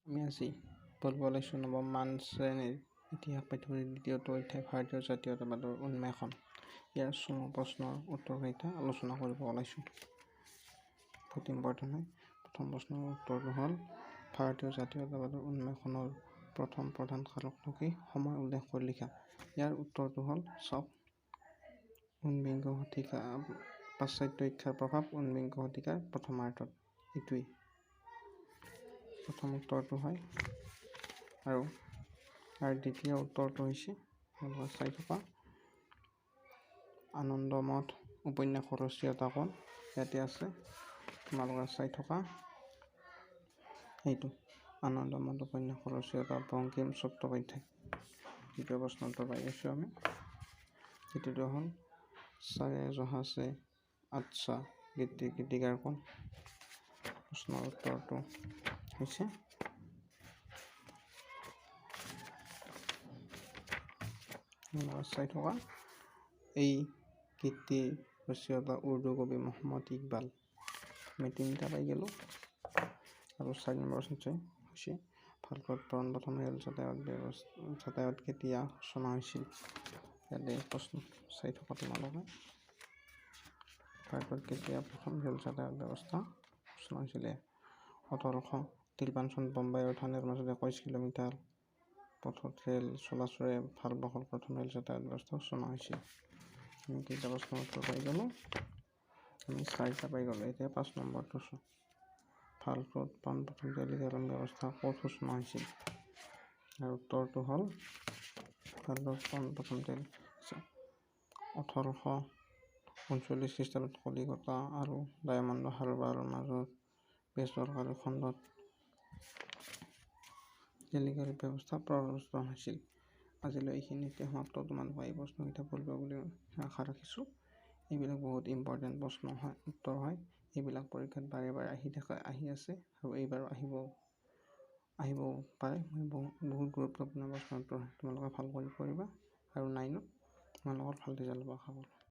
আমি আজি পঢ়িব ওলাইছোঁ নৱম শ্ৰেণীৰ ইতিহাস পাঠ্যপুথিৰ দ্বিতীয়টো অধ্যায় ভাৰতীয় জাতীয়তাবাদৰ উন্মেষণ। ইয়াৰ চমু প্ৰশ্নৰ উত্তৰকেইটা আলোচনা কৰিব ওলাইছোঁ। বহুত ইম্পৰ্টেণ্ট হয়। প্ৰথম প্ৰশ্নৰ উত্তৰটো হ'ল ভাৰতীয় জাতীয়তাবাদৰ উন্মেষণৰ প্ৰথম প্ৰধান কাৰকটো কি? সময় উল্লেখ কৰি লিখা। ইয়াৰ উত্তৰটো হ'ল চাওক, ঊনবিংশ শতিকা পাশ্চাত্য শিক্ষাৰ প্ৰভাৱ ঊনবিংশ শতিকাৰ প্ৰথমাৰ্ধত, এইটোৱেই প্ৰথম উত্তৰটো হয়। আৰু ইয়াৰ দ্বিতীয় উত্তৰটো হৈছে চাই থকা আনন্দমঠ উপন্যাসৰ ৰচয়িতা কোন? ইয়াতে আছে, তোমালোকে চাই থকা এইটো আনন্দমঠ উপন্যাসৰ ৰচয়িতা বঙ্কিম চট্টোপাধ্যায়। দ্বিতীয় প্ৰশ্নটো পাই আছোঁ আমি। দ্বিতীয়টো হ'ল চাৰে জহাছে আচ্ছা গীতিকাৰ কোন? প্ৰশ্নৰ উত্তৰটো হৈছে চাই থকা এই গীতিৰ ৰচয়িতা উৰ্দু কবি মহম্মদ ইকবাল। আমি তিনিটা পাই গেলোঁ। আৰু 4 নম্বৰ প্ৰশ্নটো হৈছে ভাৰতত প্ৰথম ৰেল যাতায়াত কেতিয়া সূচনা হৈছিল? ইয়াতে প্ৰশ্ন চাই থকা তোমালোকে। ভাৰতত কেতিয়া প্ৰথম ৰেল যাতায়াত ব্যৱস্থা সূচনা হৈছিলে? 1853 চনত বম্বাই আৰু থানেৰ মাজত 21 কিলোমিটাৰ পথত ৰেল চলাচলেৰে ভাৰতবৰ্ষৰ প্ৰথম ৰেল যাতায়াত ব্যৱস্থা সূচনা হৈছিল। আমি কেইটা প্ৰশ্নৰ উত্তৰ পাই গ'লোঁ? আমি 4টা পাই গ'লোঁ। এতিয়া 5 নম্বৰটো চোৱা। ভাৰতত পোনপ্ৰথম টেলিগ্ৰাফ ব্যৱস্থা ক'ত সূচনা হৈছিল? আৰু উত্তৰটো হ'ল ভাৰতত পোনপ্ৰথম 1839 খ্ৰীষ্টাব্দত কলিকতা আৰু ডায়মণ্ড হাৰ্বাৰৰ মাজত বেচৰকাৰী খণ্ডত টেলিগ্ৰাফ ব্যৱস্থা প্ৰৱৰ্তন হৈছিল। আজিলৈ এইখিনিতে সমাপ্ত। তোমালোকে এই প্ৰশ্নকেইটা পঢ়িব বুলি আশা ৰাখিছোঁ। এইবিলাক বহুত ইম্পৰ্টেণ্ট প্ৰশ্ন হয়, উত্তৰ হয়। এইবিলাক পৰীক্ষাত বাৰে বাৰে আহি আছে আৰু এইবাৰো আহিবও পাৰে। বহুত গুৰুত্বপূৰ্ণ প্ৰশ্ন উত্তৰ হয়। তোমালোকে ভাল কৰি পঢ়িবা আৰু 9ত তোমালোকৰ ভাল ৰিজাল্ট হ'ব আশা কৰোঁ।